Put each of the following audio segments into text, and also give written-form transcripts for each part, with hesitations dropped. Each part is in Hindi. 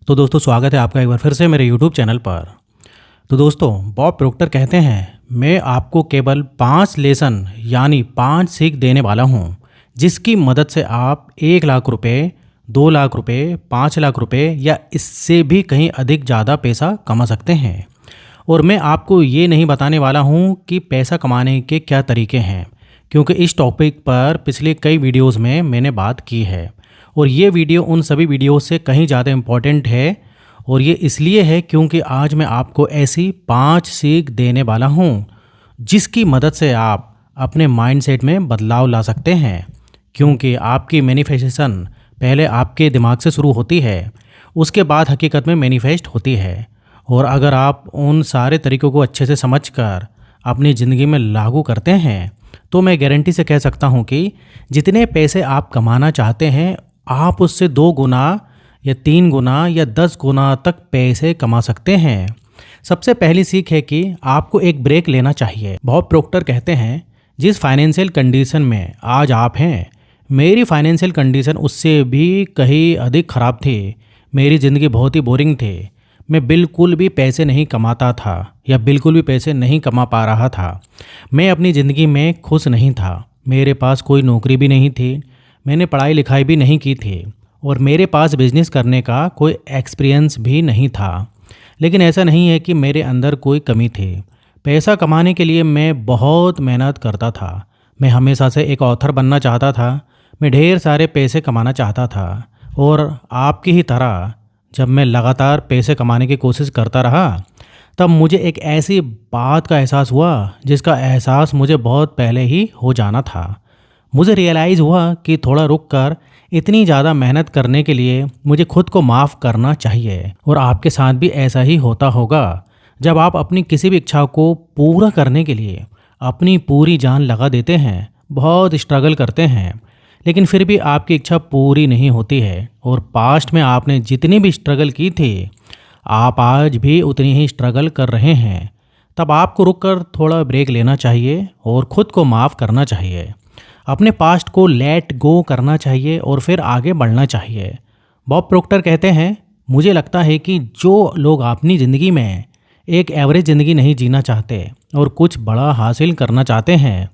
तो दोस्तों स्वागत है आपका एक बार फिर से मेरे यूट्यूब चैनल पर। तो दोस्तों बॉब प्रोक्टर कहते हैं मैं आपको केवल 5 लेसन यानी 5 सीख देने वाला हूं, जिसकी मदद से आप 1 लाख रुपए, 2 लाख रुपए, 5 लाख रुपए या इससे भी कहीं अधिक ज़्यादा पैसा कमा सकते हैं। और मैं आपको ये नहीं बताने वाला हूँ कि पैसा कमाने के क्या तरीके हैं, क्योंकि इस टॉपिक पर पिछले कई वीडियोस में मैंने बात की है और ये वीडियो उन सभी वीडियो से कहीं ज़्यादा इम्पॉर्टेंट है। और ये इसलिए है क्योंकि आज मैं आपको ऐसी 5 सीख देने वाला हूँ जिसकी मदद से आप अपने माइंडसेट में बदलाव ला सकते हैं। क्योंकि आपकी मैनिफेस्टेशन पहले आपके दिमाग से शुरू होती है, उसके बाद हकीकत में मैनिफेस्ट होती है। और अगर आप उन सारे तरीकों को अच्छे से समझकर अपनी ज़िंदगी में लागू करते हैं तो मैं गारंटी से कह सकता हूँ कि जितने पैसे आप कमाना चाहते हैं आप उससे 2 गुना या 3 गुना या 10 गुना तक पैसे कमा सकते हैं। सबसे पहली सीख है कि आपको एक ब्रेक लेना चाहिए। बॉब प्रोक्टर कहते हैं जिस फाइनेंशियल कंडीशन में आज आप हैं, मेरी फाइनेंशियल कंडीशन उससे भी कहीं अधिक ख़राब थी। मेरी ज़िंदगी बहुत ही बोरिंग थी। मैं बिल्कुल भी पैसे नहीं कमाता था या बिल्कुल भी पैसे नहीं कमा पा रहा था। मैं अपनी ज़िंदगी में खुश नहीं था। मेरे पास कोई नौकरी भी नहीं थी, मैंने पढ़ाई लिखाई भी नहीं की थी और मेरे पास बिजनेस करने का कोई एक्सपीरियंस भी नहीं था। लेकिन ऐसा नहीं है कि मेरे अंदर कोई कमी थी। पैसा कमाने के लिए मैं बहुत मेहनत करता था। मैं हमेशा से एक ऑथर बनना चाहता था। मैं ढेर सारे पैसे कमाना चाहता था। और आपकी ही तरह जब मैं लगातार पैसे कमाने की कोशिश करता रहा तब मुझे एक ऐसी बात का एहसास हुआ जिसका एहसास मुझे बहुत पहले ही हो जाना था। मुझे रियलाइज़ हुआ कि थोड़ा रुक कर इतनी ज़्यादा मेहनत करने के लिए मुझे खुद को माफ़ करना चाहिए। और आपके साथ भी ऐसा ही होता होगा। जब आप अपनी किसी भी इच्छा को पूरा करने के लिए अपनी पूरी जान लगा देते हैं, बहुत स्ट्रगल करते हैं, लेकिन फिर भी आपकी इच्छा पूरी नहीं होती है और पास्ट में आपने जितनी भी स्ट्रगल की थी आप आज भी उतनी ही स्ट्रगल कर रहे हैं, तब आपको रुककर थोड़ा ब्रेक लेना चाहिए और ख़ुद को माफ़ करना चाहिए। अपने पास्ट को लेट गो करना चाहिए और फिर आगे बढ़ना चाहिए। बॉब प्रोक्टर कहते हैं मुझे लगता है कि जो लोग अपनी ज़िंदगी में एक एवरेज ज़िंदगी नहीं जीना चाहते और कुछ बड़ा हासिल करना चाहते हैं,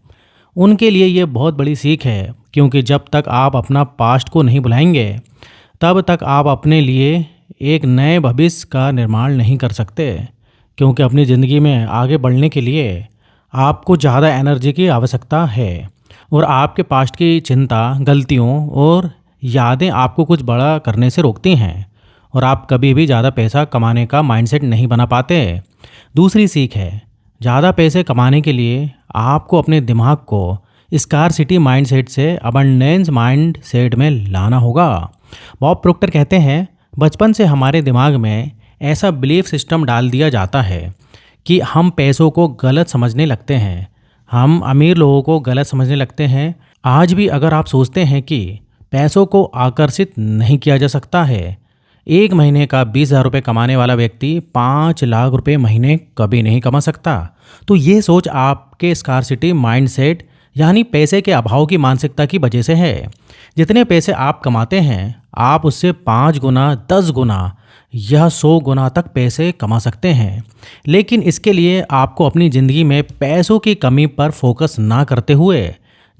उनके लिए ये बहुत बड़ी सीख है। क्योंकि जब तक आप अपना पास्ट को नहीं भुलाएंगे तब तक आप अपने लिए एक नए भविष्य का निर्माण नहीं कर सकते। क्योंकि अपनी ज़िंदगी में आगे बढ़ने के लिए आपको ज़्यादा एनर्जी की आवश्यकता है और आपके पास्ट की चिंता, गलतियों और यादें आपको कुछ बड़ा करने से रोकती हैं और आप कभी भी ज़्यादा पैसा कमाने का माइंडसेट नहीं बना पाते। दूसरी सीख है ज़्यादा पैसे कमाने के लिए आपको अपने दिमाग को स्कार्सिटी माइंडसेट से अबंडेंस माइंडसेट में लाना होगा। बॉब प्रोक्टर कहते हैं बचपन से हमारे दिमाग में ऐसा बिलीफ सिस्टम डाल दिया जाता है कि हम पैसों को गलत समझने लगते हैं। हम अमीर लोगों को गलत समझने लगते हैं। आज भी अगर आप सोचते हैं कि पैसों को आकर्षित नहीं किया जा सकता है, 1 महीने का 20,000 रुपये कमाने वाला व्यक्ति 5 लाख रुपये महीने कभी नहीं कमा सकता। तो ये सोच आपके स्कार्सिटी माइंडसेट यानी पैसे के अभाव की मानसिकता की वजह से है। जितने पैसे आप कमाते हैं आप उससे 5 गुना, 10 गुना या 100 गुना तक पैसे कमा सकते हैं। लेकिन इसके लिए आपको अपनी ज़िंदगी में पैसों की कमी पर फोकस ना करते हुए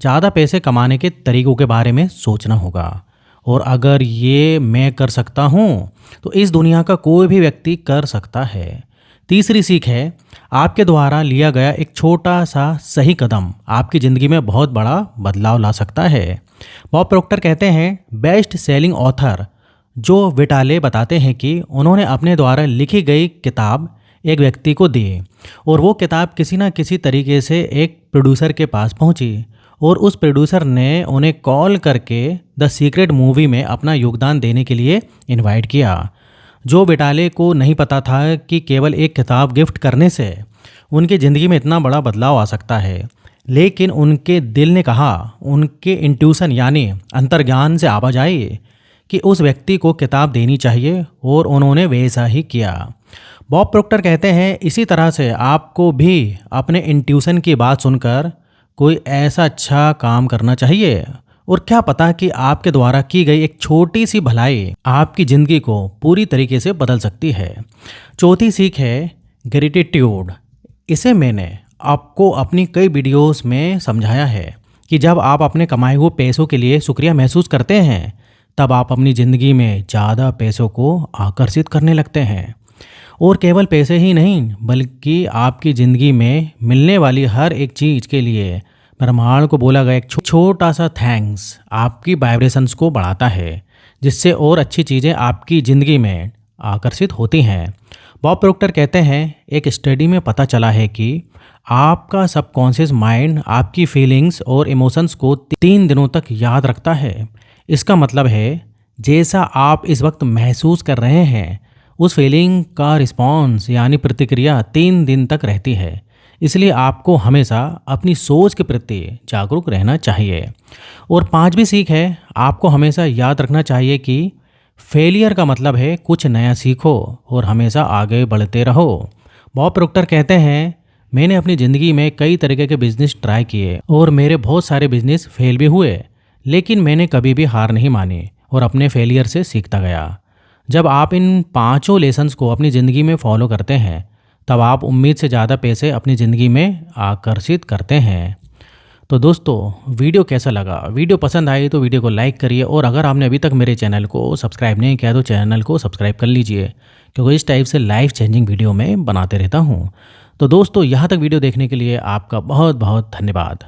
ज़्यादा पैसे कमाने के तरीक़ों के बारे में सोचना होगा। और अगर ये मैं कर सकता हूँ तो इस दुनिया का कोई भी व्यक्ति कर सकता है। तीसरी सीख है आपके द्वारा लिया गया एक छोटा सा सही कदम आपकी ज़िंदगी में बहुत बड़ा बदलाव ला सकता है। बॉब प्रोक्टर कहते हैं बेस्ट सेलिंग ऑथर जो विटाले बताते हैं कि उन्होंने अपने द्वारा लिखी गई किताब एक व्यक्ति को दी और वो किताब किसी न किसी तरीके से एक प्रोड्यूसर के पास पहुंची और उस प्रोड्यूसर ने उन्हें कॉल करके द सीक्रेट मूवी में अपना योगदान देने के लिए इनवाइट किया। जो विटाले को नहीं पता था कि केवल एक किताब गिफ्ट करने से उनकी ज़िंदगी में इतना बड़ा बदलाव आ सकता है, लेकिन उनके दिल ने कहा, उनके इंट्यूशन यानी अंतर्ज्ञान से आवाज़ आई कि उस व्यक्ति को किताब देनी चाहिए और उन्होंने वैसा ही किया। बॉब प्रोक्टर कहते हैं इसी तरह से आपको भी अपने इंट्यूशन की बात सुनकर कोई ऐसा अच्छा काम करना चाहिए और क्या पता कि आपके द्वारा की गई एक छोटी सी भलाई आपकी ज़िंदगी को पूरी तरीके से बदल सकती है। चौथी सीख है ग्रेटिट्यूड। इसे मैंने आपको अपनी कई वीडियोस में समझाया है कि जब आप अपने कमाए हुए पैसों के लिए शुक्रिया महसूस करते हैं, तब आप अपनी ज़िंदगी में ज़्यादा पैसों को आकर्षित करने लगते हैं। और केवल पैसे ही नहीं, बल्कि आपकी ज़िंदगी में मिलने वाली हर एक चीज़ के लिए ब्रह्मांड को बोला गया एक छोटा सा थैंक्स आपकी वाइब्रेशंस को बढ़ाता है, जिससे और अच्छी चीज़ें आपकी ज़िंदगी में आकर्षित होती हैं। बॉब प्रोक्टर कहते हैं, एक स्टडी में पता चला है कि आपका सबकॉन्शियस माइंड आपकी फीलिंग्स और इमोशंस को 3 दिनों तक याद रखता है। इसका मतलब है जैसा आप इस वक्त महसूस कर रहे हैं, उस फीलिंग का रिस्पॉन्स यानी प्रतिक्रिया 3 दिन तक रहती है। इसलिए आपको हमेशा अपनी सोच के प्रति जागरूक रहना चाहिए। और पांचवी सीख है, आपको हमेशा याद रखना चाहिए कि फेलियर का मतलब है कुछ नया सीखो और हमेशा आगे बढ़ते रहो। बॉब प्रोक्टर कहते हैं, मैंने अपनी ज़िंदगी में कई तरीके के बिजनेस ट्राई किए और मेरे बहुत सारे बिजनेस फेल भी हुए, लेकिन मैंने कभी भी हार नहीं मानी और अपने फेलियर से सीखता गया। जब आप इन पांचों लेसन्स को अपनी ज़िंदगी में फॉलो करते हैं, तब आप उम्मीद से ज़्यादा पैसे अपनी ज़िंदगी में आकर्षित करते हैं। तो दोस्तों, वीडियो कैसा लगा? वीडियो पसंद आई तो वीडियो को लाइक करिए, और अगर आपने अभी तक मेरे चैनल को सब्सक्राइब नहीं किया तो चैनल को सब्सक्राइब कर लीजिए, क्योंकि इस टाइप से लाइफ चेंजिंग वीडियो मैं बनाते रहता हूँ। तो दोस्तों, यहाँ तक वीडियो देखने के लिए आपका बहुत बहुत धन्यवाद।